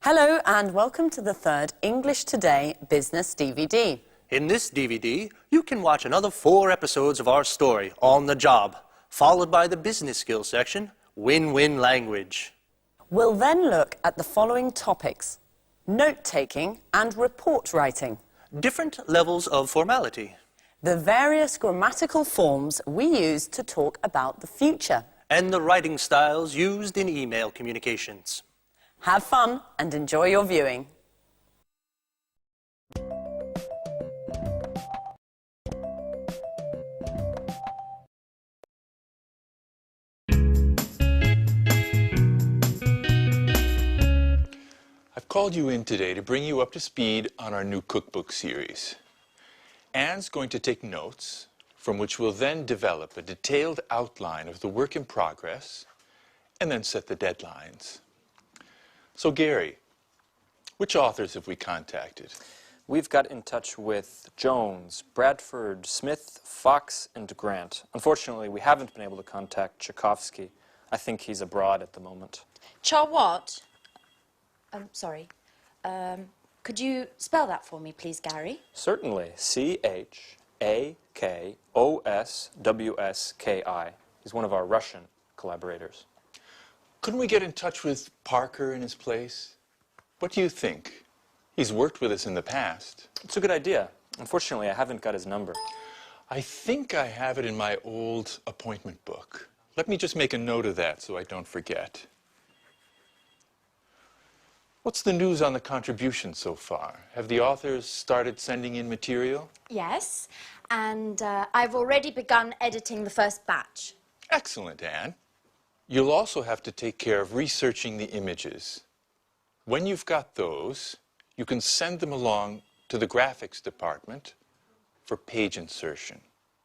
Hello and welcome to the third English Today Business DVD. In this DVD, you can watch another 4 episodes of our story, On the Job, followed by the business skills section, Win-Win Language. We'll then look at the following topics: note-taking and report writing, Different levels of formality, the various grammatical forms we use to talk about the future. and the writing styles used in email communications. Have fun and enjoy your viewing. I've called you in today to bring you up to speed on our new cookbook series. Anne's going to take notes, from which we'll then develop a detailed outline of the work in progress, and then set the deadlines. So Gary, which authors have we contacted? We've got in touch with Jones, Bradford, Smith, Fox, and Grant. Unfortunately, we haven't been able to contact Tchaikovsky. I think he's abroad at the moment. What? Sorry. Could you spell that for me, please, Gary? Certainly. C-H-A-K-O-S-W-S-K-I. He's one of our Russian collaborators. Couldn't we get in touch with Parker in his place? What do you think? He's worked with us in the past. It's a good idea. Unfortunately, I haven't got his number. I think I have it in my old appointment book. Let me just make a note of that so I don't forget. What's the news on the contribution so far? Have the authors started sending in material? Yes, and I've already begun editing the first batch. Excellent, Anne. You'll also have to take care of researching the images. When you've got those, you can send them along to the graphics department for page insertion.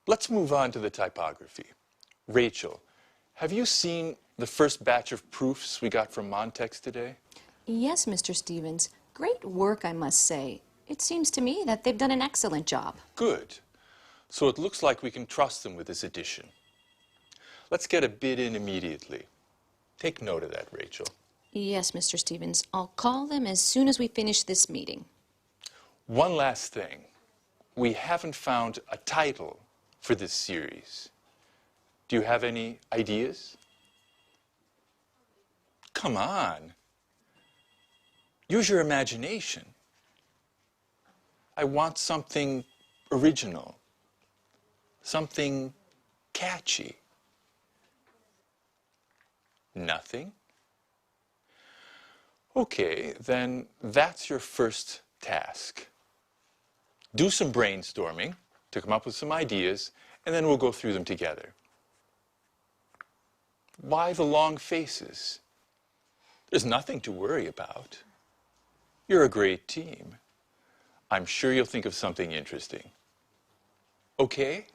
Let's move on to the typography. Rachel, have you seen the first batch of proofs we got from Montex today? Yes, Mr. Stevens. Great work, I must say. It seems to me that they've done an excellent job. Good. So it looks like we can trust them with this edition. Let's get a bid in immediately. Take note of that, Rachel. Yes, Mr. Stevens. I'll call them as soon as we finish this meeting. One last thing. We haven't found a title for this series. Do you have any ideas? Come on. Use your imagination. I want something original, something catchy. Nothing? Okay, then that's your first task. Do some brainstorming to come up with some ideas, and then we'll go through them together. Why the long faces? There's nothing to worry about. You're a great team. I'm sure you'll think of something interesting. Okay?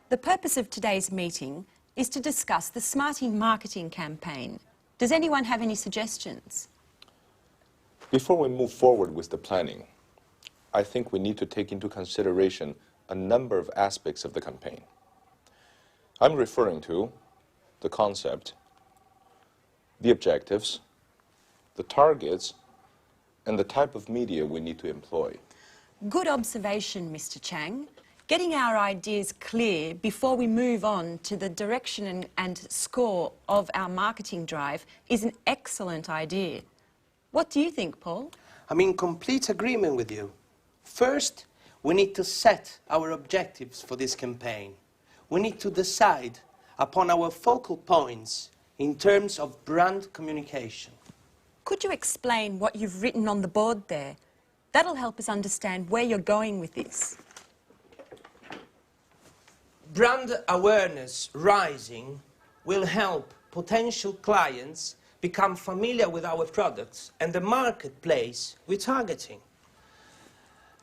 The purpose of today's meeting is to discuss the Smarty marketing campaign. Does anyone have any suggestions? Before we move forward with the planning, I think we need to take into consideration a number of aspects of the campaign. I'm referring to the concept, the objectives, the targets, and the type of media we need to employ. Good observation, Mr. Chang. Getting our ideas clear before we move on to the direction and score of our marketing drive is an excellent idea. What do you think, Paul? I'm in complete agreement with you. First, we need to set our objectives for this campaign. We need to decide upon our focal points in terms of brand communication. Could you explain what you've written on the board there? That'll help us understand where you're going with this. Brand awareness rising will help potential clients become familiar with our products and the marketplace we're targeting.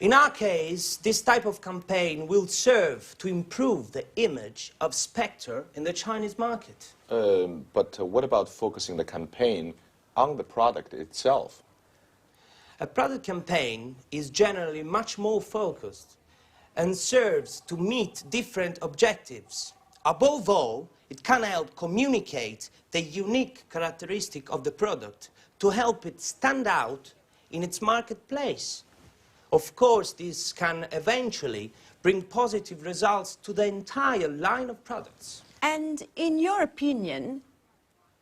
In our case, this type of campaign will serve to improve the image of Spectre in the Chinese market. But what about focusing the campaign on the product itself? A product campaign is generally much more focused and serves to meet different objectives. Above all, it can help communicate the unique characteristic of the product to help it stand out in its marketplace. Of course, this can eventually bring positive results to the entire line of products. And in your opinion,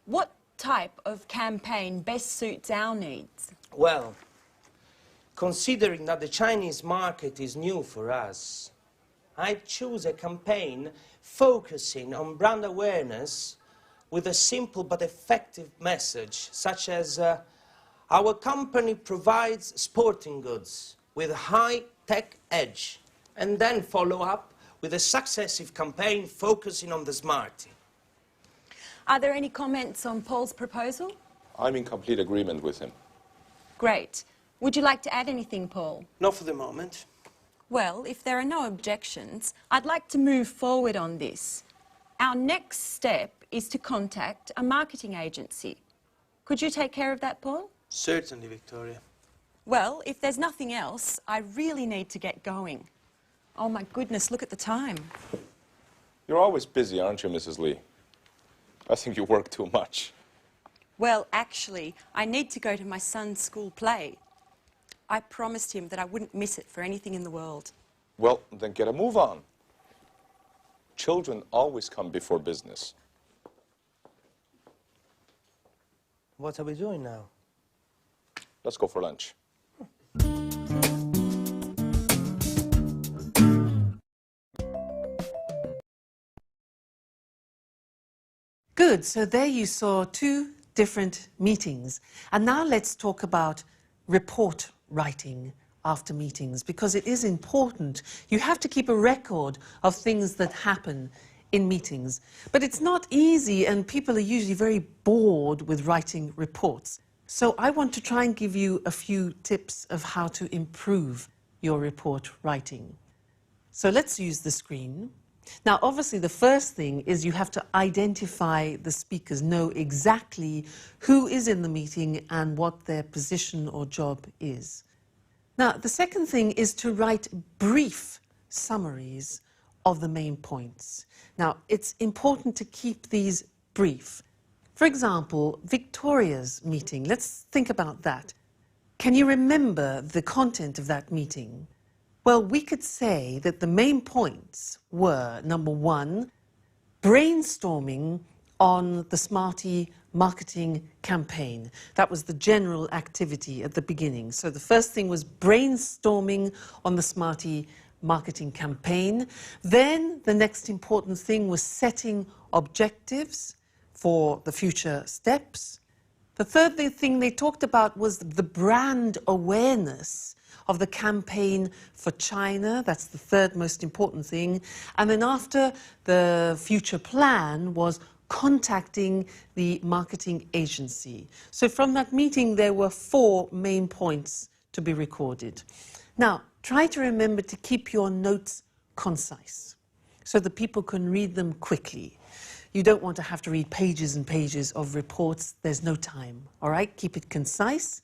what type of campaign best suits our needs? Well, considering that the Chinese market is new for us, I'd choose a campaign focusing on brand awareness with a simple but effective message, such as our company provides sporting goods with a high-tech edge, and then follow up with a successive campaign focusing on the smartie. Are there any comments on Paul's proposal? I'm in complete agreement with him. Great. Would you like to add anything, Paul? Not for the moment. Well, if there are no objections, I'd like to move forward on this. Our next step is to contact a marketing agency. Could you take care of that, Paul? Certainly, Victoria. Well, if there's nothing else, I really need to get going. Oh my goodness, look at the time. You're always busy, aren't you, Mrs. Lee? I think you work too much. Well, actually, I need to go to my son's school play. I promised him that I wouldn't miss it for anything in the world. Well, then get a move on. Children always come before business. What are we doing now? Let's go for lunch. Good, so there you saw two different meetings. And now let's talk about report writing after meetings, because it is important. You have to keep a record of things that happen in meetings. But it's not easy, and people are usually very bored with writing reports. So I want to try and give you a few tips of how to improve your report writing. So let's use the screen. Now, obviously, the first thing is you have to identify the speakers, know exactly who is in the meeting and what their position or job is. Now, the second thing is to write brief summaries of the main points. Now, it's important to keep these brief. For example, Victoria's meeting. Let's think about that. Can you remember the content of that meeting? Well, we could say that the main points were, number one, brainstorming on the Smartie marketing campaign. That was the general activity at the beginning. So the first thing was brainstorming on the Smartie marketing campaign. Then the next important thing was setting objectives for the future steps. The third thing they talked about was the brand awareness of the campaign for China. That's the third most important thing. And then after, the future plan was contacting the marketing agency. So from that meeting, there were 4 main points to be recorded. Now, try to remember to keep your notes concise so that people can read them quickly. You don't want to have to read pages and pages of reports. There's no time, all right? Keep it concise.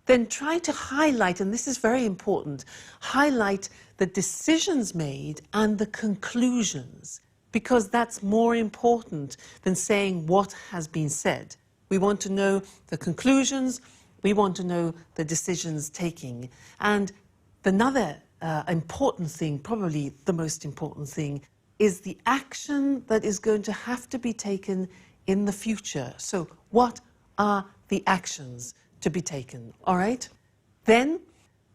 Then try to highlight, and this is very important, highlight the decisions made and the conclusions, because that's more important than saying what has been said. We want to know the conclusions, we want to know the decisions taking. And another important thing, probably the most important thing, is the action that is going to have to be taken in the future. So what are the actions to be taken, all right? Then,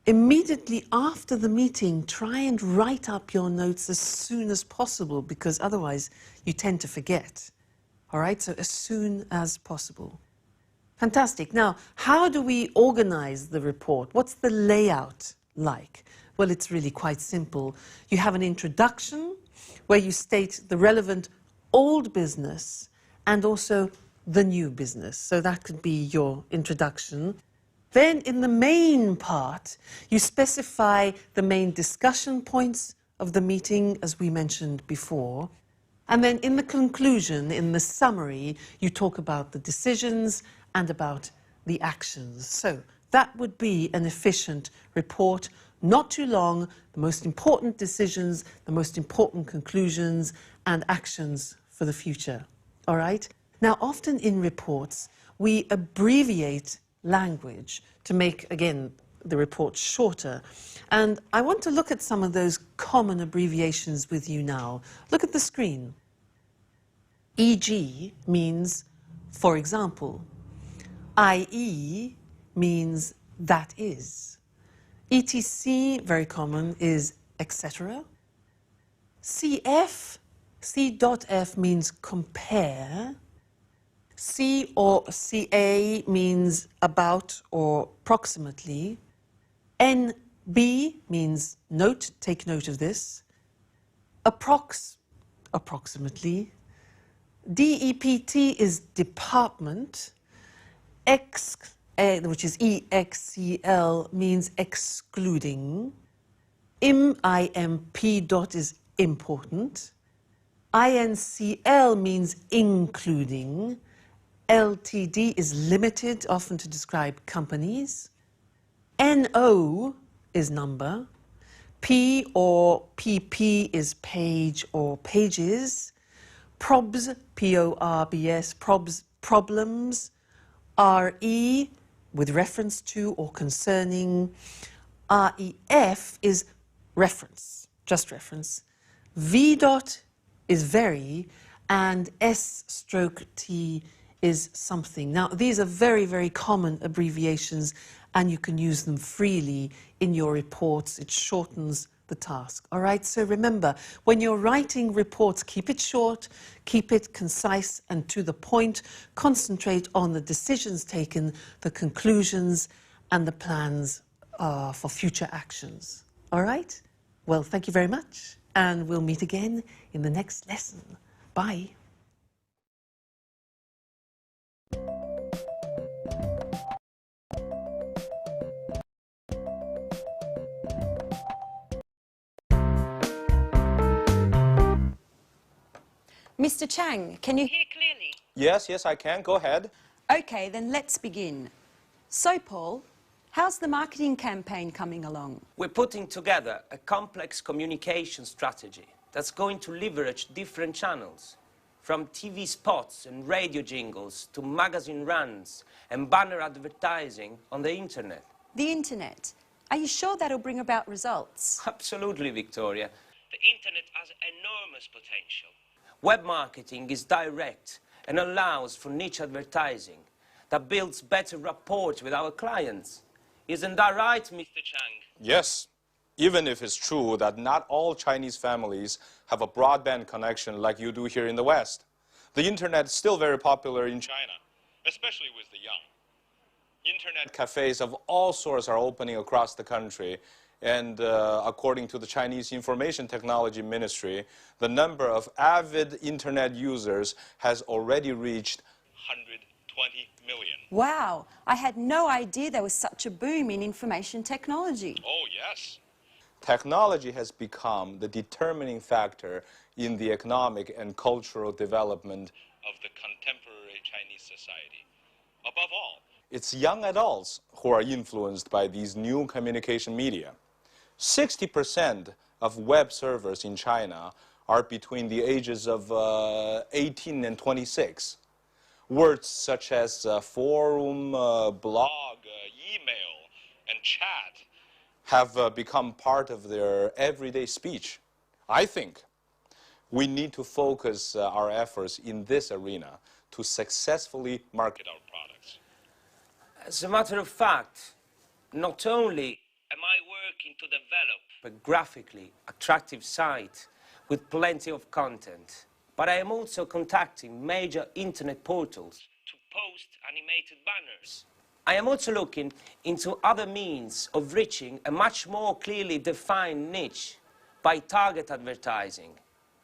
immediately after the meeting, try and write up your notes as soon as possible, because otherwise you tend to forget, all right? So as soon as possible. Fantastic. Now, how do we organize the report? What's the layout like? Well, it's really quite simple. You have an introduction where you state the relevant old business and also the new business. So that could be your introduction. Then in the main part, you specify the main discussion points of the meeting, as we mentioned before. And then in the conclusion, in the summary, you talk about the decisions and about the actions. So That would be an efficient report, not too long, the most important decisions, the most important conclusions and actions for the future. All right? Now, often in reports, we abbreviate language to make, again, the report shorter. And I want to look at some of those common abbreviations with you now. Look at the screen. E.g. means, for example. I.e. means that is. ETC, very common, is etc. CF, C.F means compare. C or CA means about or approximately. NB means note, take note of this. Approximately. DEPT is department. Which is EXCL, means excluding. IMP dot is important. INCL means including. LTD is limited, often to describe companies. NO is number. P or PP is page or pages. PROBS, P-O-R-B-S, PROBS, problems. RE, with reference to or concerning. REF is reference, just reference. V dot is very, and S/T is something. Now, these are very, very common abbreviations, and you can use them freely in your reports. It shortens the task. All right, so remember, when you're writing reports, keep it short, keep it concise and to the point. Concentrate on the decisions taken, the conclusions, and the plans for future actions. All right? Well, thank you very much, and we'll meet again in the next lesson. Bye. Mr. Chang, can you hear clearly? Yes, I can. Go ahead. Okay, then let's begin. So, Paul, how's the marketing campaign coming along? We're putting together a complex communication strategy that's going to leverage different channels, from TV spots and radio jingles to magazine runs and banner advertising on the internet. The internet. Are you sure that'll bring about results? Absolutely, Victoria. The internet has enormous potential. Web marketing is direct and allows for niche advertising that builds better rapport with our clients. Isn't that right, Mr. Chang? Yes, even if it's true that not all Chinese families have a broadband connection like you do here in the West. The internet is still very popular in China, especially with the young. Internet cafes of all sorts are opening across the country. And according to the Chinese Information Technology Ministry, the number of avid internet users has already reached 120 million. Wow, I had no idea there was such a boom in information technology. Oh, yes. Technology has become the determining factor in the economic and cultural development of the contemporary Chinese society. Above all, it's young adults who are influenced by these new communication media. 60% of web servers in China are between the ages of 18 and 26. Words such as forum, blog, email, and chat have become part of their everyday speech. I think we need to focus our efforts in this arena to successfully market our products. As a matter of fact, not only am I working to develop a graphically attractive site with plenty of content, but I am also contacting major internet portals to post animated banners. I am also looking into other means of reaching a much more clearly defined niche by target advertising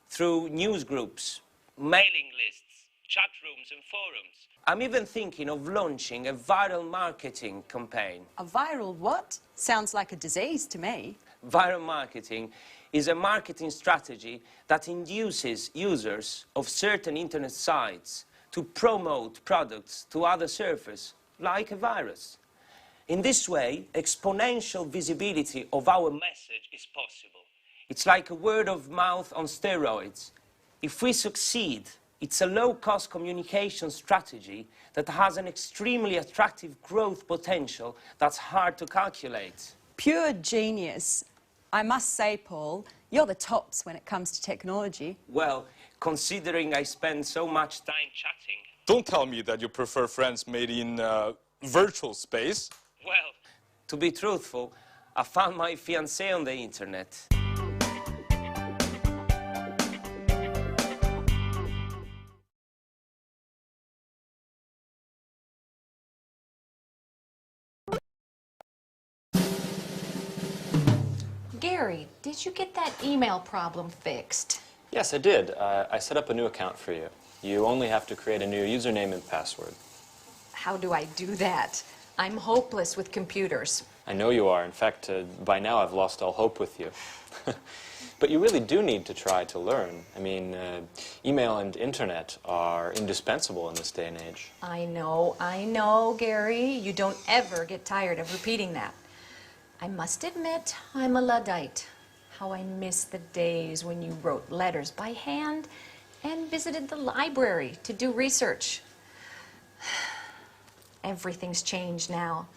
through news groups, mailing lists, chat rooms and forums. I'm even thinking of launching a viral marketing campaign. A viral what? Sounds like a disease to me. Viral marketing is a marketing strategy that induces users of certain internet sites to promote products to other surfaces, like a virus. In this way, exponential visibility of our message is possible. It's like a word of mouth on steroids. If we succeed, it's a low-cost communication strategy that has an extremely attractive growth potential that's hard to calculate. Pure genius. I must say, Paul, you're the tops when it comes to technology. Well, considering I spend so much time chatting. Don't tell me that you prefer friends made in virtual space. Well, to be truthful, I found my fiancée on the internet. Gary, did you get that email problem fixed? Yes, I did. I set up a new account for you. You only have to create a new username and password. How do I do that? I'm hopeless with computers. I know you are. In fact, by now I've lost all hope with you. But you really do need to try to learn. I mean, email and internet are indispensable in this day and age. I know, Gary. You don't ever get tired of repeating that. I must admit, I'm a Luddite. How I miss the days when you wrote letters by hand and visited the library to do research. Everything's changed now.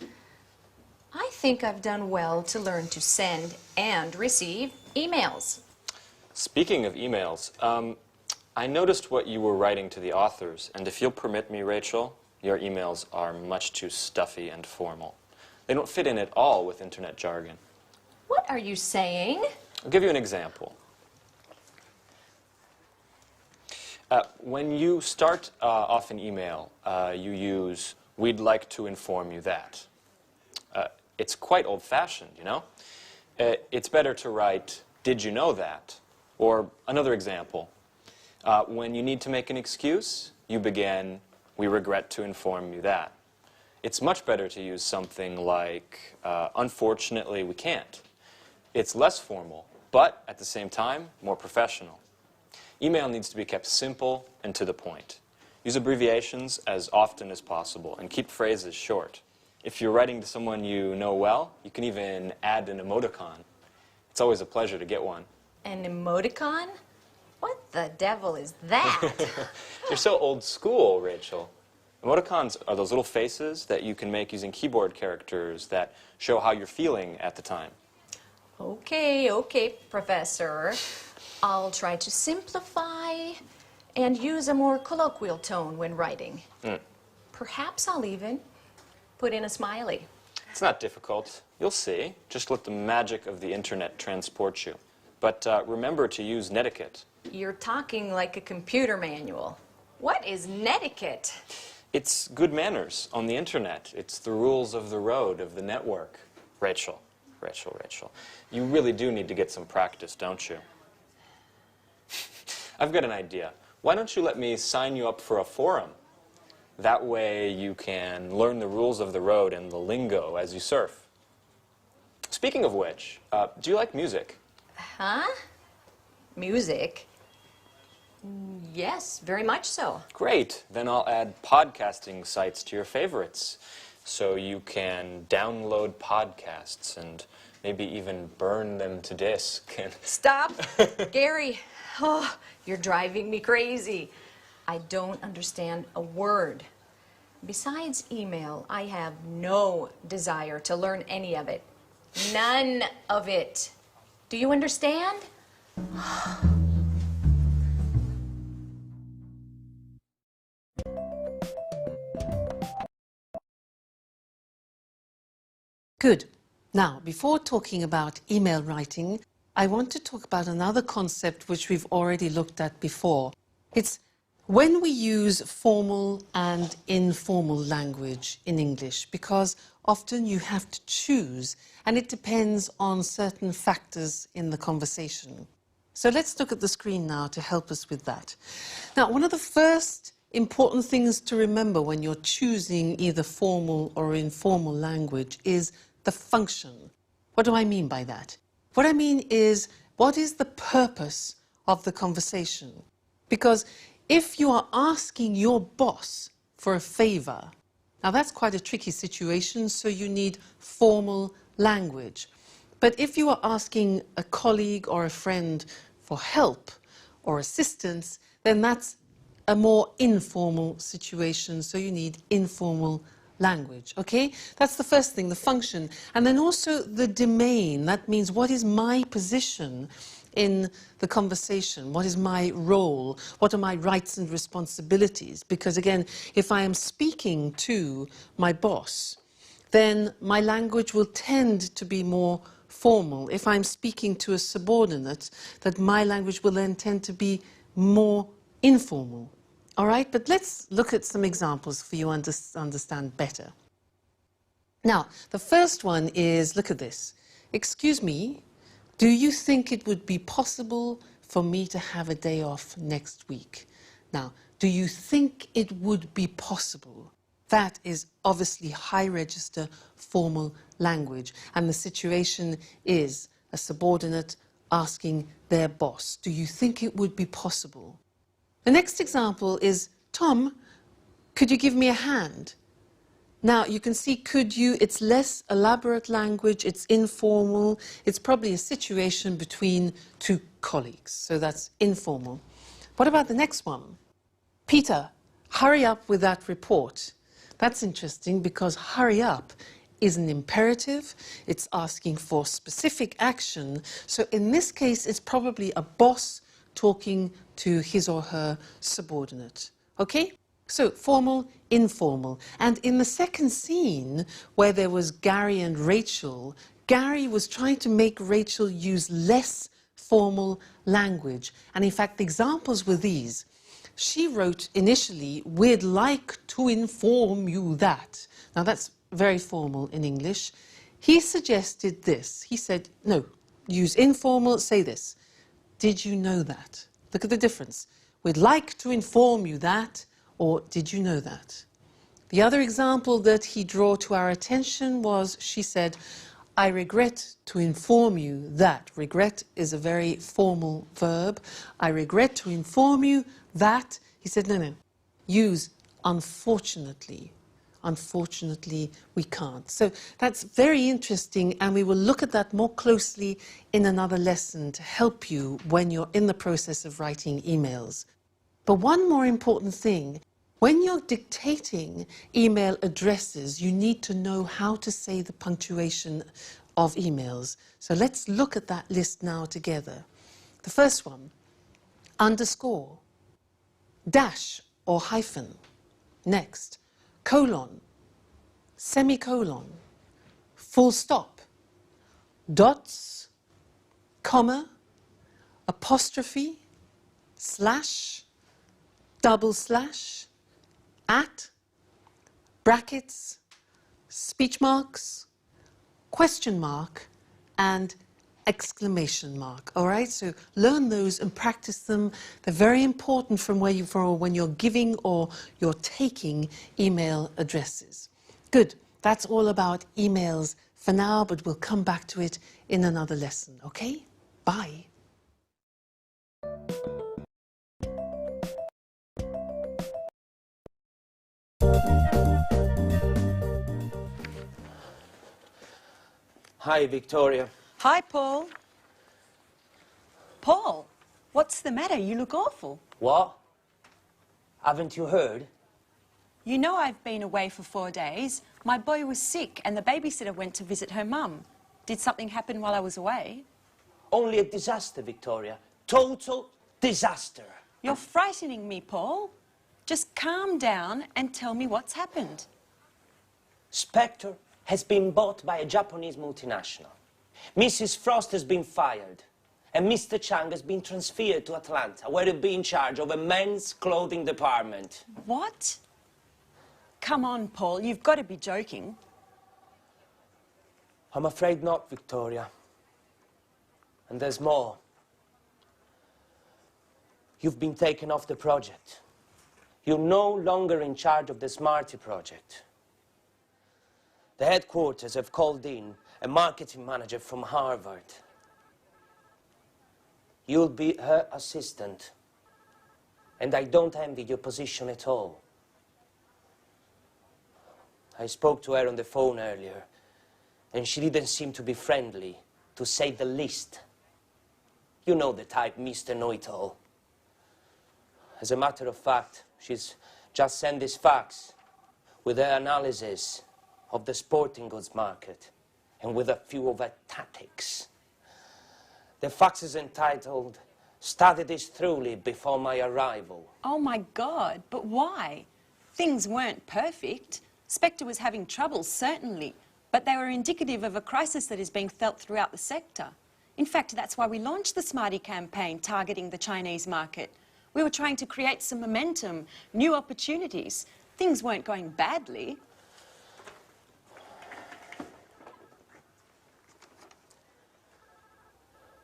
I think I've done well to learn to send and receive emails. Speaking of emails, I noticed what you were writing to the authors, and if you'll permit me, Rachel, your emails are much too stuffy and formal. They don't fit in at all with internet jargon. What are you saying? I'll give you an example. When you start off an email, you use, "We'd like to inform you that." It's quite old-fashioned, you know? It's better to write, "Did you know that?" Or another example, when you need to make an excuse, you begin, "We regret to inform you that." It's much better to use something like, "Unfortunately, we can't." It's less formal, but at the same time, more professional. Email needs to be kept simple and to the point. Use abbreviations as often as possible and keep phrases short. If you're writing to someone you know well, you can even add an emoticon. It's always a pleasure to get one. An emoticon? What the devil is that? You're so old school, Rachel. Emoticons are those little faces that you can make using keyboard characters that show how you're feeling at the time. Okay, Professor. I'll try to simplify and use a more colloquial tone when writing. Perhaps I'll even put in a smiley. It's not difficult. You'll see. Just let the magic of the internet transport you. But remember to use netiquette. You're talking like a computer manual. What is netiquette? It's good manners on the internet. It's the rules of the road, of the network. Rachel. You really do need to get some practice, don't you? I've got an idea. Why don't you let me sign you up for a forum? That way you can learn the rules of the road and the lingo as you surf. Speaking of which, do you like music? Huh? Music? Yes, very much so. Great. Then I'll add podcasting sites to your favorites. So you can download podcasts and maybe even burn them to disk. Stop! Gary, oh, you're driving me crazy. I don't understand a word. Besides email, I have no desire to learn any of it. None of it. Do you understand? Good. Now, before talking about email writing, I want to talk about another concept which we've already looked at before. It's when we use formal and informal language in English, because often you have to choose, and it depends on certain factors in the conversation. So let's look at the screen now to help us with that. Now, one of the first important things to remember when you're choosing either formal or informal language is the function. What do I mean by that? What I mean is, what is the purpose of the conversation? Because if you are asking your boss for a favor, Now that's quite a tricky situation, so you need formal language. But if you are asking a colleague or a friend for help or assistance, then that's a more informal situation, so you need informal language, okay? That's the first thing, the function. And then also the domain. That means what is my position in the conversation? What is my role? What are my rights and responsibilities? Because again, if I am speaking to my boss, then my language will tend to be more formal. If I'm speaking to a subordinate, that my language will then tend to be more informal. All right, but let's look at some examples for you to understand better. Now, the first one is, look at this. Excuse me, do you think it would be possible for me to have a day off next week? Now, do you think it would be possible? That is obviously high register formal language. And the situation is a subordinate asking their boss, do you think it would be possible? The next example is, Tom, could you give me a hand? Now, you can see could you, it's less elaborate language, it's informal, it's probably a situation between two colleagues, so that's informal. What about the next one? Peter, hurry up with that report. That's interesting because hurry up is an imperative, it's asking for specific action, so in this case it's probably a boss talking to his or her subordinate. Okay? So formal, informal. And in the second scene, where there was Gary and Rachel, Gary was trying to make Rachel use less formal language. And in fact, the examples were these. She wrote initially, we'd like to inform you that. Now that's very formal in English. He suggested this. He said, no, use informal, say this. Did you know that? Look at the difference. We'd like to inform you that, or did you know that? The other example that he drew to our attention was, she said, I regret to inform you that. Regret is a very formal verb. I regret to inform you that. He said, no, no, use unfortunately. Unfortunately, we can't. So that's very interesting, and we will look at that more closely in another lesson to help you when you're in the process of writing emails. But one more important thing, when you're dictating email addresses, you need to know how to say the punctuation of emails. So let's look at that list now together. The first one, underscore, dash or hyphen. Next, colon, semicolon, full stop, dots, comma, apostrophe, slash, double slash, at, brackets, speech marks, question mark, and exclamation mark. All right, so learn those and practice them. They're very important from when you're giving or you're taking email addresses. Good, that's all about emails for now, but we'll come back to it in another lesson, okay? Bye. Hi, Victoria. Hi, Paul. Paul, what's the matter? You look awful. What? Haven't you heard? You know I've been away for 4 days. My boy was sick and the babysitter went to visit her mum. Did something happen while I was away? Only a disaster, Victoria. Total disaster. You're frightening me, Paul. Just calm down and tell me what's happened. Spectre has been bought by a Japanese multinational. Mrs. Frost has been fired, and Mr. Chang has been transferred to Atlanta, where he'll be in charge of a men's clothing department. What? Come on, Paul, you've got to be joking. I'm afraid not, Victoria. And there's more. You've been taken off the project. You're no longer in charge of the Smarty project. The headquarters have called in a marketing manager from Harvard. You'll be her assistant. And I don't envy your position at all. I spoke to her on the phone earlier, and she didn't seem to be friendly, to say the least. You know the type, Mr. Know-it-all. As a matter of fact, she's just sent this fax with her analysis of the sporting goods market and with a few of her tactics. The fax is entitled, "Study this thoroughly before my arrival." Oh my God, but why? Things weren't perfect. Spectre was having trouble, certainly, but they were indicative of a crisis that is being felt throughout the sector. In fact, that's why we launched the Smarty campaign targeting the Chinese market. We were trying to create some momentum, new opportunities. Things weren't going badly.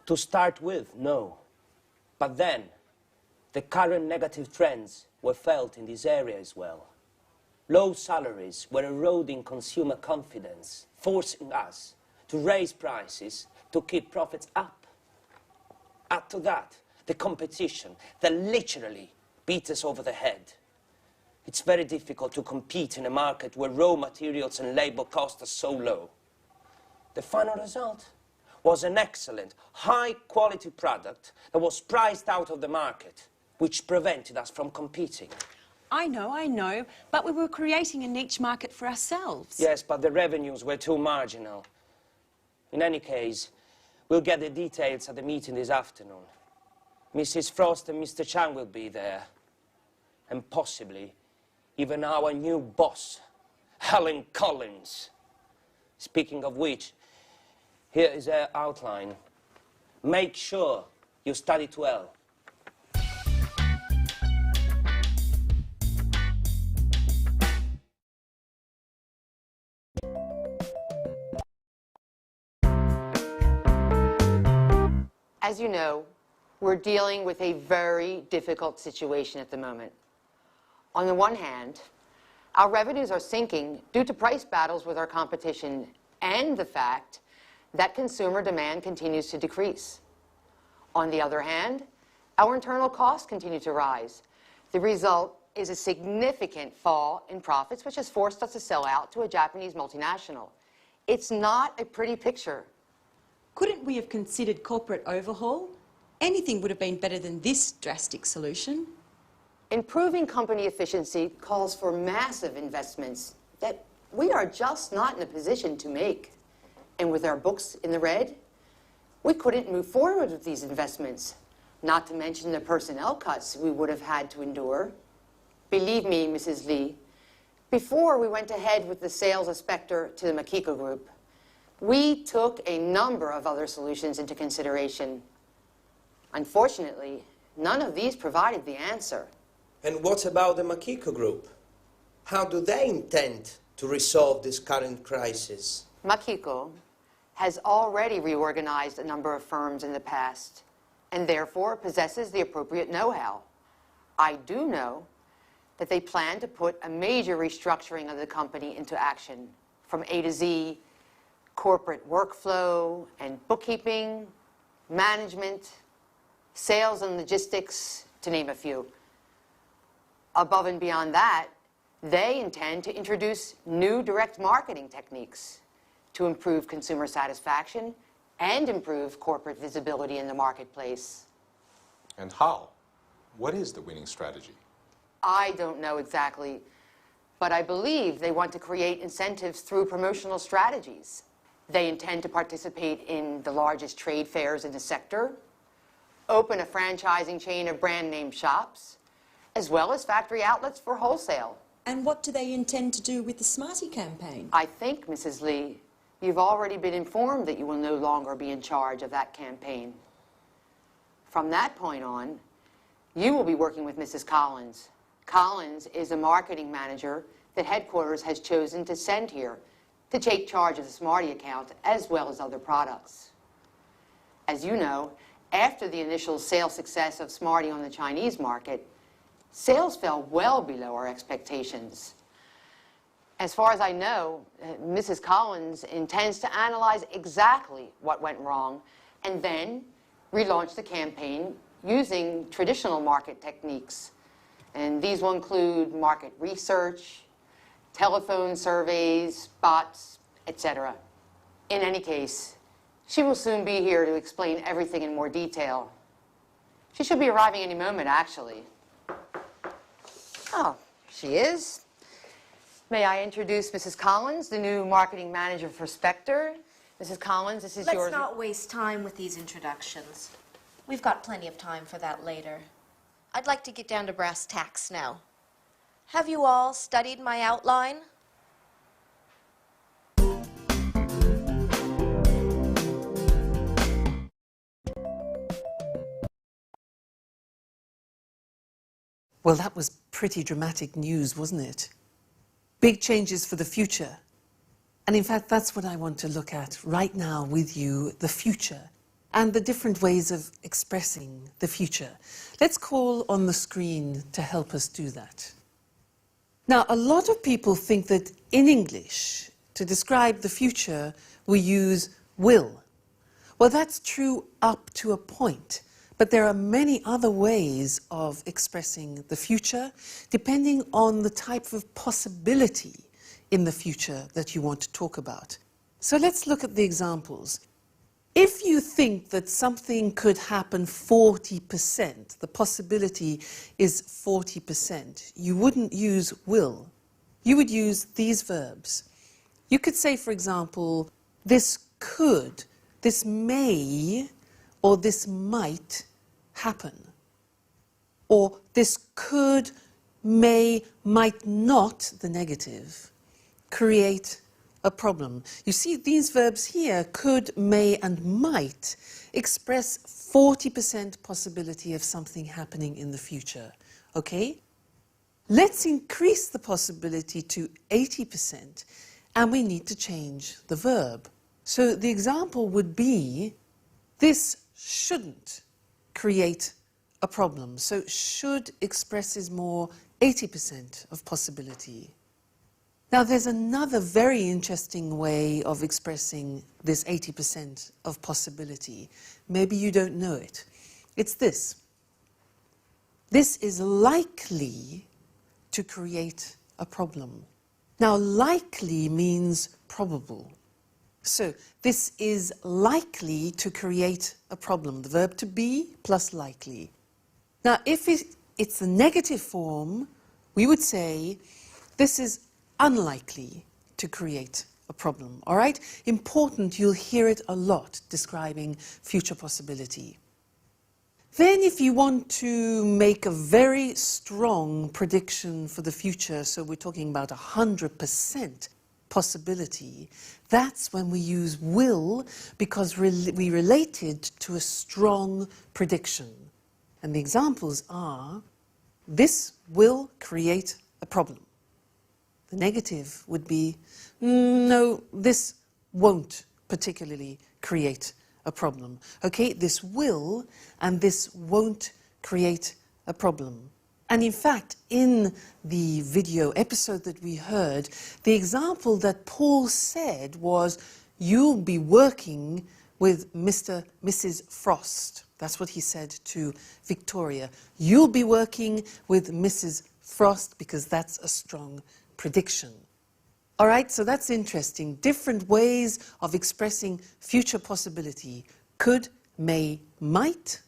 To start with, no. But then, the current negative trends were felt in this area as well. Low salaries were eroding consumer confidence, forcing us to raise prices to keep profits up. Add to that, the competition that literally beat us over the head. It's very difficult to compete in a market where raw materials and labor costs are so low. The final result was an excellent, high-quality product that was priced out of the market, which prevented us from competing. I know, but we were creating a niche market for ourselves. Yes, but the revenues were too marginal. In any case, we'll get the details at the meeting this afternoon. Mrs. Frost and Mr. Chang will be there. And possibly even our new boss, Helen Collins. Speaking of which, here is her outline. Make sure you study it well. As you know, we're dealing with a very difficult situation at the moment. On the one hand, our revenues are sinking due to price battles with our competition and the fact that consumer demand continues to decrease. On the other hand, our internal costs continue to rise. The result is a significant fall in profits, which has forced us to sell out to a Japanese multinational. It's not a pretty picture. Couldn't we have considered corporate overhaul? Anything would have been better than this drastic solution. Improving company efficiency calls for massive investments that we are just not in a position to make. And with our books in the red, we couldn't move forward with these investments, not to mention the personnel cuts we would have had to endure. Believe me, Mrs. Lee, before we went ahead with the sales of Spectre to the Makiko Group, we took a number of other solutions into consideration. Unfortunately, none of these provided the answer. And what about the Makiko Group? How do they intend to resolve this current crisis? Makiko has already reorganized a number of firms in the past and therefore possesses the appropriate know-how. I do know that they plan to put a major restructuring of the company into action, from A to Z, corporate workflow and bookkeeping, management, sales and logistics, to name a few. Above and beyond that, they intend to introduce new direct marketing techniques to improve consumer satisfaction and improve corporate visibility in the marketplace. And how? What is the winning strategy? I don't know exactly, but I believe they want to create incentives through promotional strategies. They intend to participate in the largest trade fairs in the sector, open a franchising chain of brand name shops, as well as factory outlets for wholesale. And what do they intend to do with the Smarty campaign? I think, Mrs. Lee, you've already been informed that you will no longer be in charge of that campaign. From that point on, you will be working with Mrs. Collins. Collins is a marketing manager that headquarters has chosen to send here to take charge of the Smarty account as well as other products. As you know, after the initial sales success of Smarty on the Chinese market, sales fell well below our expectations. As far as I know, Mrs. Collins intends to analyze exactly what went wrong and then relaunch the campaign using traditional market techniques. And these will include market research, telephone surveys, bots, etc. In any case, she will soon be here to explain everything in more detail. She should be arriving any moment, actually. Oh, she is. May I introduce Mrs. Collins, the new marketing manager for Spectre? Mrs. Collins, this is yours. Let's not waste time with these introductions. We've got plenty of time for that later. I'd like to get down to brass tacks now. Have you all studied my outline? Well, that was pretty dramatic news, wasn't it? Big changes for the future. And in fact, that's what I want to look at right now with you, the future, and the different ways of expressing the future. Let's call on the screen to help us do that. Now, a lot of people think that in English, to describe the future, we use will. Well, that's true up to a point. But there are many other ways of expressing the future, depending on the type of possibility in the future that you want to talk about. So let's look at the examples. If you think that something could happen 40%, the possibility is 40%, you wouldn't use will. You would use these verbs. You could say, for example, this could, this may, or this might happen. Or this could, may, might not, the negative, create a problem. You see, these verbs here, could, may, and might, express 40% possibility of something happening in the future. Okay? Let's increase the possibility to 80%, and we need to change the verb. So the example would be, this shouldn't create a problem. So should expresses more 80% of possibility. Now there's another very interesting way of expressing this 80% of possibility. Maybe you don't know it. It's this. This is likely to create a problem. Now likely means probable. So this is likely to create a problem. The verb to be plus likely. Now if it's the negative form, we would say this is unlikely to create a problem. All right? Important, you'll hear it a lot describing future possibility. Then if you want to make a very strong prediction for the future, so we're talking about 100% possibility, that's when we use will, because we relate it to a strong prediction. And the examples are, this will create a problem. The negative would be, no, this won't particularly create a problem. Okay, this will and this won't create a problem. And in fact, in the video episode that we heard, the example that Paul said was, you'll be working with Mrs. Frost. That's what he said to Victoria. You'll be working with Mrs. Frost because that's a strong prediction. All right, so that's interesting. Different ways of expressing future possibility. Could, may, might,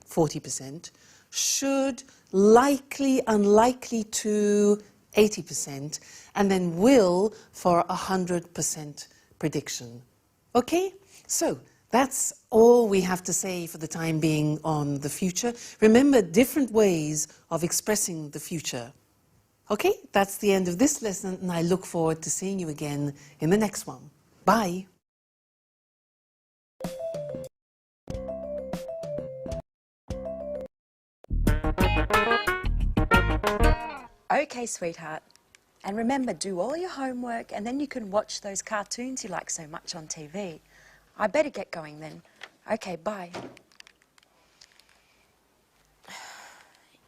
40%. Should, likely, unlikely to, 80%. And then will for 100% prediction. Okay, so that's all we have to say for the time being on the future. Remember, different ways of expressing the future. Okay, that's the end of this lesson, and I look forward to seeing you again in the next one. Bye. Okay, sweetheart. And remember, do all your homework and then you can watch those cartoons you like so much on TV. I better get going then. Okay, bye.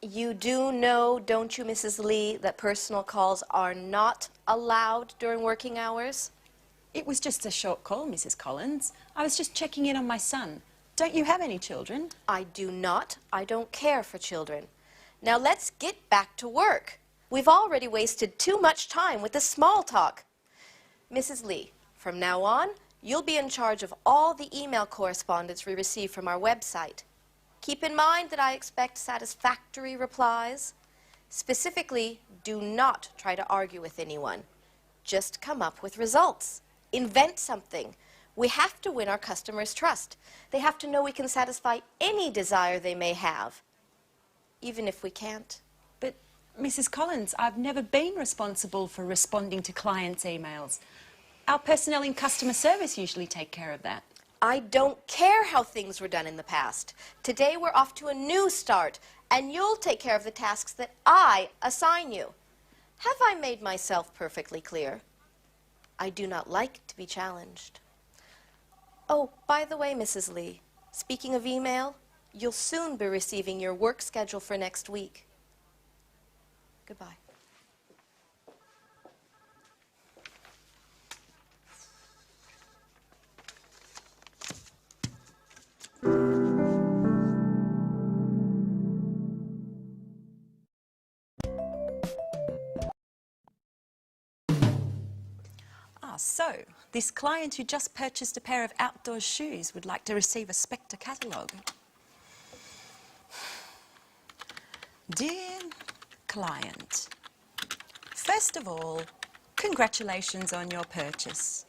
You do know, don't you, Mrs. Lee, that personal calls are not allowed during working hours? It was just a short call, Mrs. Collins. I was just checking in on my son. Don't you have any children? I do not. I don't care for children. Now let's get back to work. We've already wasted too much time with the small talk. Mrs. Lee, from now on, you'll be in charge of all the email correspondence we receive from our website. Keep in mind that I expect satisfactory replies. Specifically, do not try to argue with anyone. Just come up with results. Invent something. We have to win our customers' trust. They have to know we can satisfy any desire they may have, even if we can't. But, Mrs. Collins, I've never been responsible for responding to clients' emails. Our personnel in customer service usually take care of that. I don't care how things were done in the past. Today we're off to a new start, and you'll take care of the tasks that I assign you. Have I made myself perfectly clear? I do not like to be challenged. Oh, by the way, Mrs. Lee, speaking of email, you'll soon be receiving your work schedule for next week. Goodbye. So, this client who just purchased a pair of outdoor shoes would like to receive a Spectre catalogue. Dear client, first of all, congratulations on your purchase.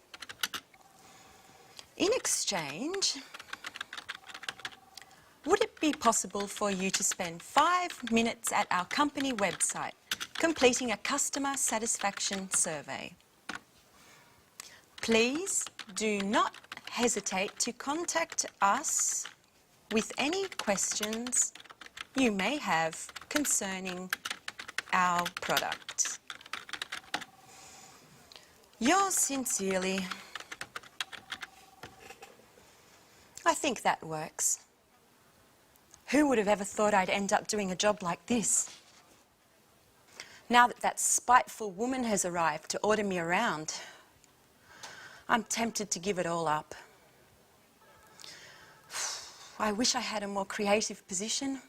In exchange, would it be possible for you to spend 5 minutes at our company website completing a customer satisfaction survey? Please do not hesitate to contact us with any questions you may have concerning our product. Yours sincerely. I think that works. Who would have ever thought I'd end up doing a job like this? Now that that spiteful woman has arrived to order me around, I'm tempted to give it all up. I wish I had a more creative position.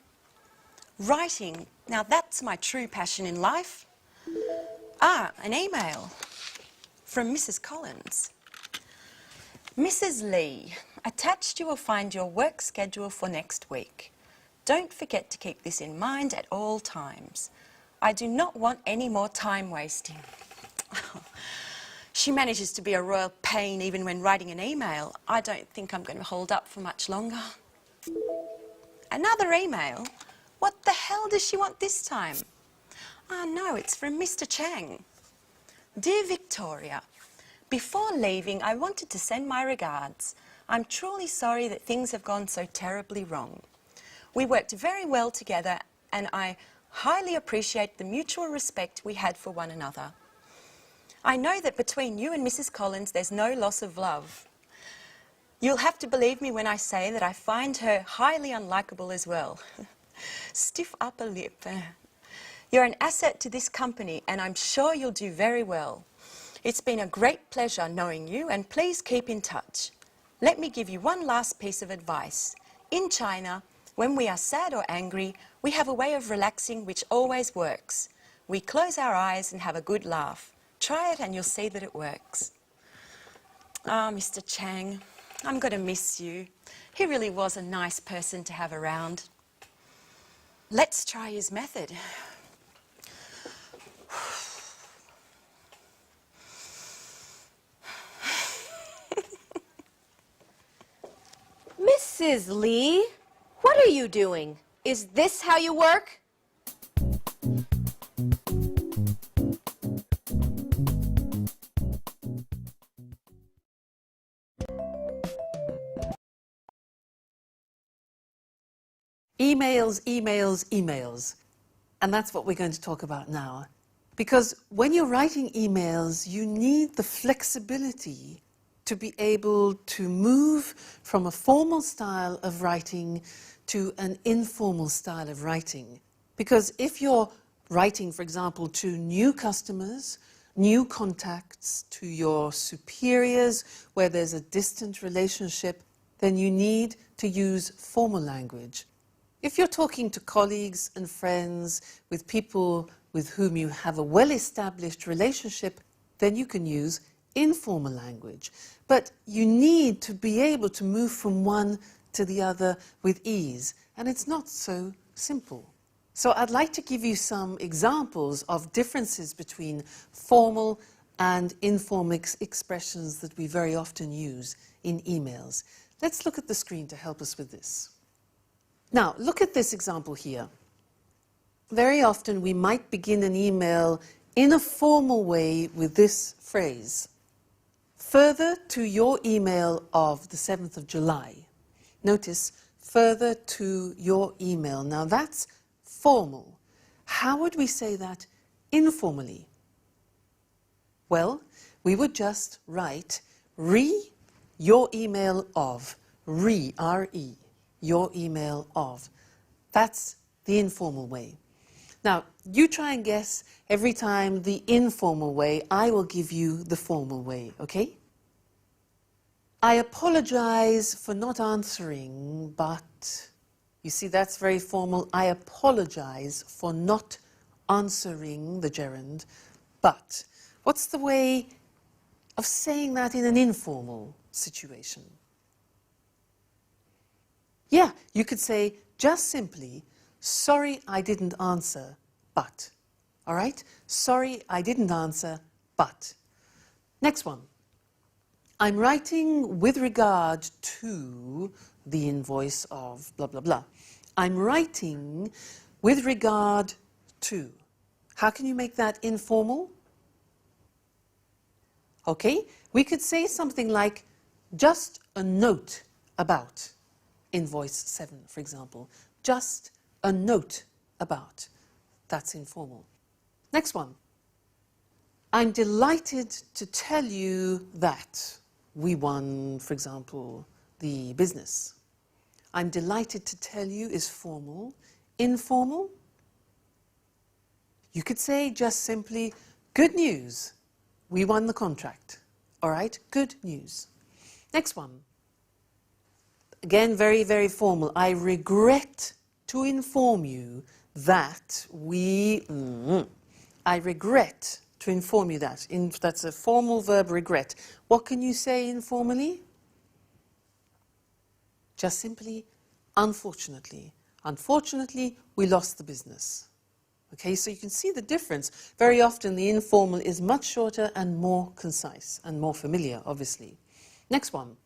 Writing, now that's my true passion in life. Ah, an email from Mrs. Collins. Mrs. Lee, attached you will find your work schedule for next week. Don't forget to keep this in mind at all times. I do not want any more time wasting. She manages to be a royal pain even when writing an email. I don't think I'm going to hold up for much longer. Another email? What the hell does she want this time? Ah, no, it's from Mr. Chang. Dear Victoria, before leaving, I wanted to send my regards. I'm truly sorry that things have gone so terribly wrong. We worked very well together, and I highly appreciate the mutual respect we had for one another. I know that between you and Mrs. Collins there's no loss of love. You'll have to believe me when I say that I find her highly unlikable as well. Stiff upper lip. You're an asset to this company and I'm sure you'll do very well. It's been a great pleasure knowing you and please keep in touch. Let me give you one last piece of advice. In China, when we are sad or angry, we have a way of relaxing which always works. We close our eyes and have a good laugh. Try it and you'll see that it works. Ah, Mr. Chang, I'm going to miss you. He really was a nice person to have around. Let's try his method. Mrs. Lee, what are you doing? Is this how you work? Emails, emails, emails. And that's what we're going to talk about now. Because when you're writing emails, you need the flexibility to be able to move from a formal style of writing to an informal style of writing. Because if you're writing, for example, to new customers, new contacts, to your superiors, where there's a distant relationship, then you need to use formal language. If you're talking to colleagues and friends, with people with whom you have a well-established relationship, then you can use informal language. But you need to be able to move from one to the other with ease, and it's not so simple. So I'd like to give you some examples of differences between formal and informal expressions that we very often use in emails. Let's look at the screen to help us with this. Now, look at this example here. Very often we might begin an email in a formal way with this phrase. Further to your email of the 7th of July. Notice, further to your email. Now that's formal. How would we say that informally? Well, we would just write your email of. R-E, your email of. That's the informal way. Now, you try and guess every time the informal way, I will give you the formal way, okay? I apologize for not answering, but... You see, that's very formal. I apologize for not answering the gerund, but... What's the way of saying that in an informal situation? Yeah, you could say just simply, sorry I didn't answer, but. All right? Sorry I didn't answer, but. Next one. I'm writing with regard to the invoice of blah, blah, blah. I'm writing with regard to. How can you make that informal? Okay, we could say something like just a note about invoice 7, for example. Just a note about. That's informal. Next one. I'm delighted to tell you that we won, for example, the business. I'm delighted to tell you is formal. Informal? You could say just simply, good news. We won the contract. All right, good news. Next one. Again, very, very formal. I regret to inform you that we... I regret to inform you that. That's a formal verb, regret. What can you say informally? Just simply, unfortunately. Unfortunately, we lost the business. Okay, so you can see the difference. Very often the informal is much shorter and more concise and more familiar, obviously. Next one.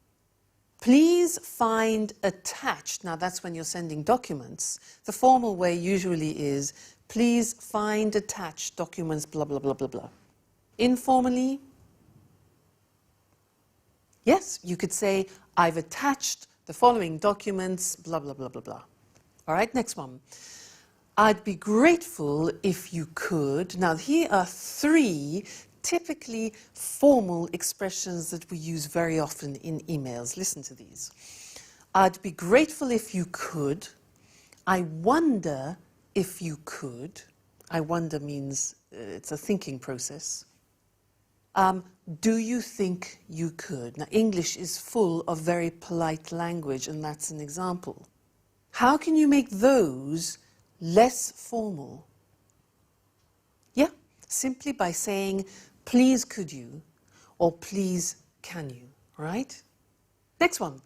Please find attached. Now that's when you're sending documents. The formal way usually is, please find attached documents, blah, blah, blah, blah, blah. Informally, yes, you could say, I've attached the following documents, blah, blah, blah, blah, blah. All right, next one. I'd be grateful if you could. Now, here are 3 typically formal expressions that we use very often in emails. Listen to these. I'd be grateful if you could. I wonder if you could. I wonder means it's a thinking process. Do you think you could? Now, English is full of very polite language, and that's an example. How can you make those less formal? Yeah, simply by saying, please could you, or please can you, right? Next one.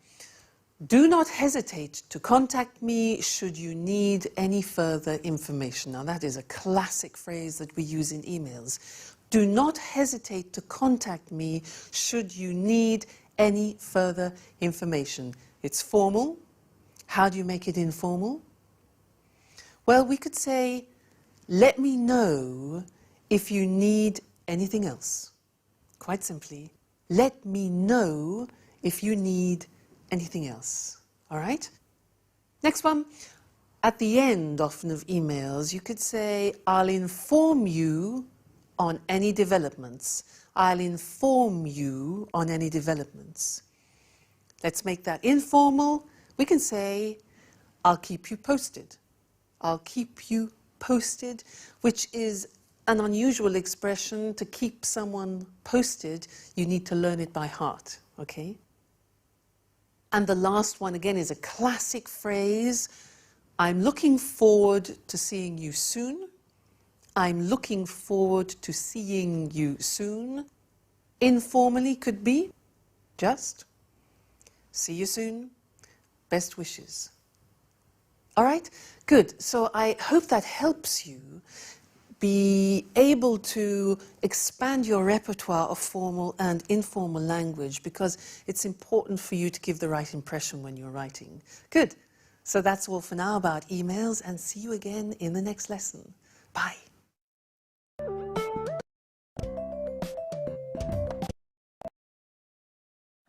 Do not hesitate to contact me should you need any further information. Now that is a classic phrase that we use in emails. Do not hesitate to contact me should you need any further information. It's formal. How do you make it informal? Well, we could say, let me know if you need anything else. Quite simply, let me know if you need anything else. All right? Next one. At the end often of emails, you could say, I'll inform you on any developments. I'll inform you on any developments. Let's make that informal. We can say, I'll keep you posted. I'll keep you posted, which is an unusual expression. To keep someone posted, you need to learn it by heart, okay? And the last one, again, is a classic phrase. I'm looking forward to seeing you soon. I'm looking forward to seeing you soon. Informally could be just see you soon. Best wishes. All right? Good. So I hope that helps you be able to expand your repertoire of formal and informal language, because it's important for you to give the right impression when you're writing. Good. So that's all for now about emails, and see you again in the next lesson. Bye.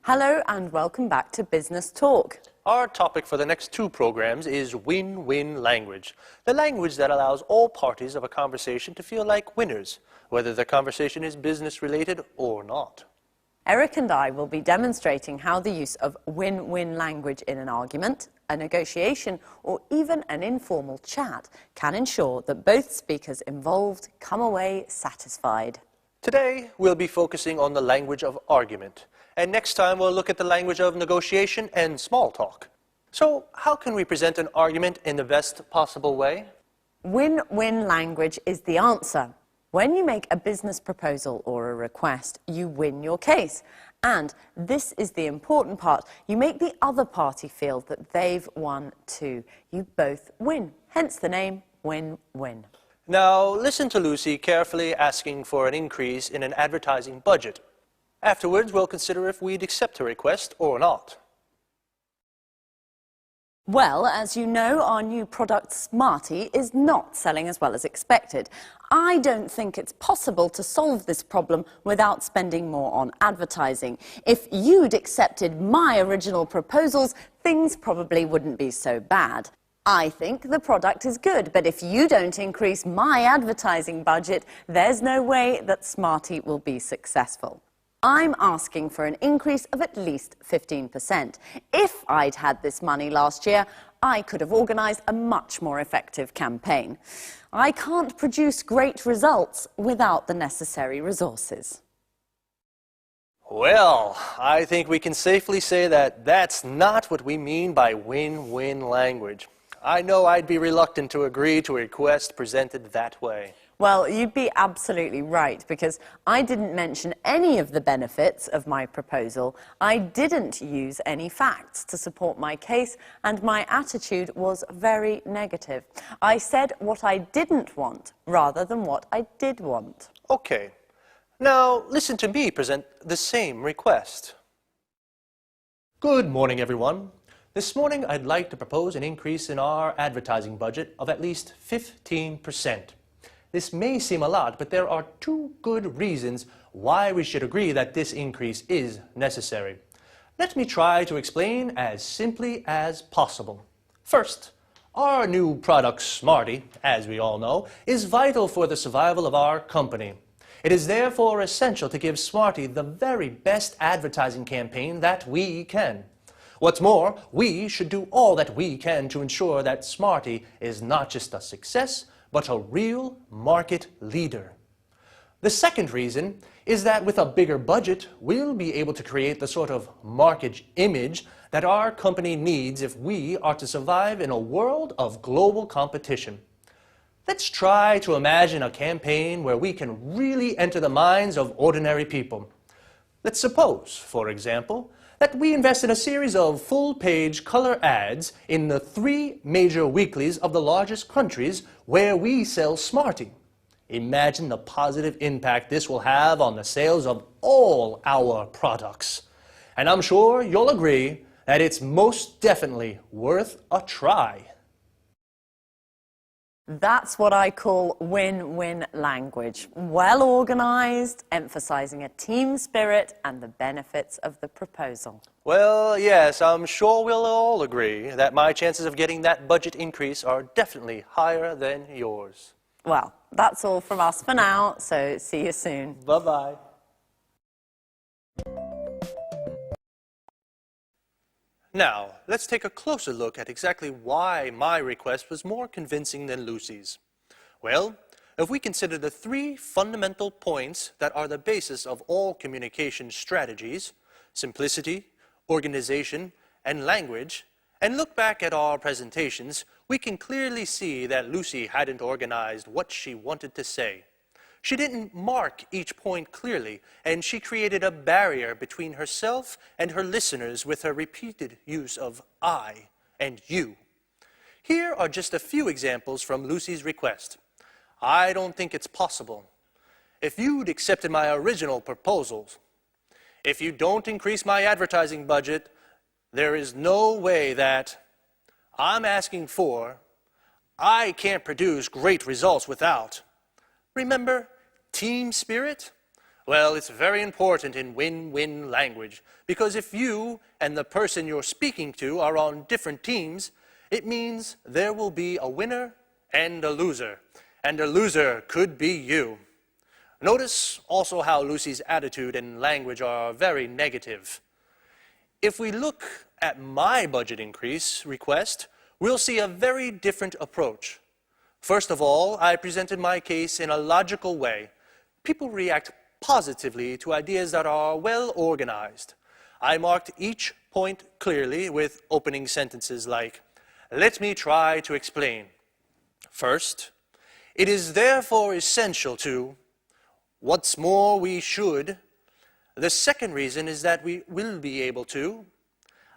Hello and welcome back to Business Talk. Our topic for the next 2 programs is win-win language, the language that allows all parties of a conversation to feel like winners, whether the conversation is business-related or not. Eric and I will be demonstrating how the use of win-win language in an argument, a negotiation, or even an informal chat can ensure that both speakers involved come away satisfied. Today, we'll be focusing on the language of argument. And next time, we'll look at the language of negotiation and small talk. So, how can we present an argument in the best possible way? Win-win language is the answer. When you make a business proposal or a request, you win your case. And this is the important part. You make the other party feel that they've won too. You both win. Hence the name win-win. Now, listen to Lucy carefully asking for an increase in an advertising budget. Afterwards, we'll consider if we'd accept her request or not. Well, as you know, our new product, Smarty, is not selling as well as expected. I don't think it's possible to solve this problem without spending more on advertising. If you'd accepted my original proposals, things probably wouldn't be so bad. I think the product is good, but if you don't increase my advertising budget, there's no way that Smarty will be successful. I'm asking for an increase of at least 15%. If I'd had this money last year, I could have organised a much more effective campaign. I can't produce great results without the necessary resources. Well, I think we can safely say that that's not what we mean by win-win language. I know I'd be reluctant to agree to a request presented that way. Well, you'd be absolutely right, because I didn't mention any of the benefits of my proposal. I didn't use any facts to support my case, and my attitude was very negative. I said what I didn't want, rather than what I did want. Okay. Now, listen to me present the same request. Good morning, everyone. This morning, I'd like to propose an increase in our advertising budget of at least 15%. This may seem a lot, but there are 2 good reasons why we should agree that this increase is necessary. Let me try to explain as simply as possible. First, our new product, Smarty, as we all know, is vital for the survival of our company. It is therefore essential to give Smarty the very best advertising campaign that we can. What's more, we should do all that we can to ensure that Smarty is not just a success, but a real market leader. The second reason is that with a bigger budget, we'll be able to create the sort of market image that our company needs if we are to survive in a world of global competition. Let's try to imagine a campaign where we can really enter the minds of ordinary people. Let's suppose, for example, that we invest in a series of full-page color ads in the 3 major weeklies of the largest countries where we sell Smarty. Imagine the positive impact this will have on the sales of all our products. And I'm sure you'll agree that it's most definitely worth a try. That's what I call win-win language. Well organised, emphasising a team spirit and the benefits of the proposal. Well, yes, I'm sure we'll all agree that my chances of getting that budget increase are definitely higher than yours. Well, that's all from us for now, so see you soon. Bye-bye. Now, let's take a closer look at exactly why my request was more convincing than Lucy's. Well, if we consider the 3 fundamental points that are the basis of all communication strategies, simplicity, organization, and language, and look back at our presentations, we can clearly see that Lucy hadn't organized what she wanted to say. She didn't mark each point clearly, and she created a barrier between herself and her listeners with her repeated use of I and you. Here are just a few examples from Lucy's request. I don't think it's possible. If you'd accepted my original proposals, if you don't increase my advertising budget, there is no way that I'm asking for, I can't produce great results without. Remember, team spirit? Well, it's very important in win-win language, because if you and the person you're speaking to are on different teams, it means there will be a winner and a loser could be you. Notice also how Lucy's attitude and language are very negative. If we look at my budget increase request, we'll see a very different approach. First of all, I presented my case in a logical way. People react positively to ideas that are well organized. I marked each point clearly with opening sentences like, "Let me try to explain. First, it is therefore essential to, what's more, we should. The second reason is that we will be able to.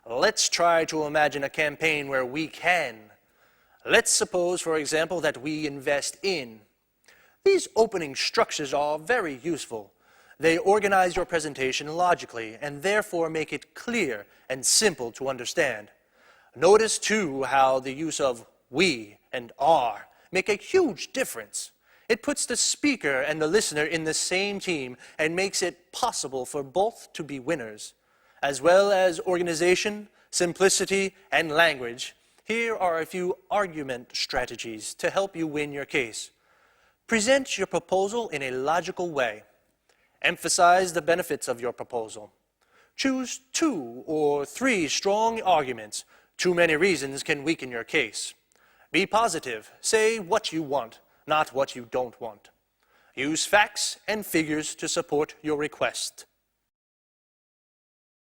Let's try to imagine a campaign where we can. Let's suppose, for example, that we invest in." These opening structures are very useful. They organize your presentation logically and therefore make it clear and simple to understand. Notice, too, how the use of we and are make a huge difference. It puts the speaker and the listener in the same team and makes it possible for both to be winners. As well as organization, simplicity, and language, here are a few argument strategies to help you win your case. Present your proposal in a logical way. Emphasize the benefits of your proposal. Choose 2 or 3 strong arguments. Too many reasons can weaken your case. Be positive. Say what you want, not what you don't want. Use facts and figures to support your request.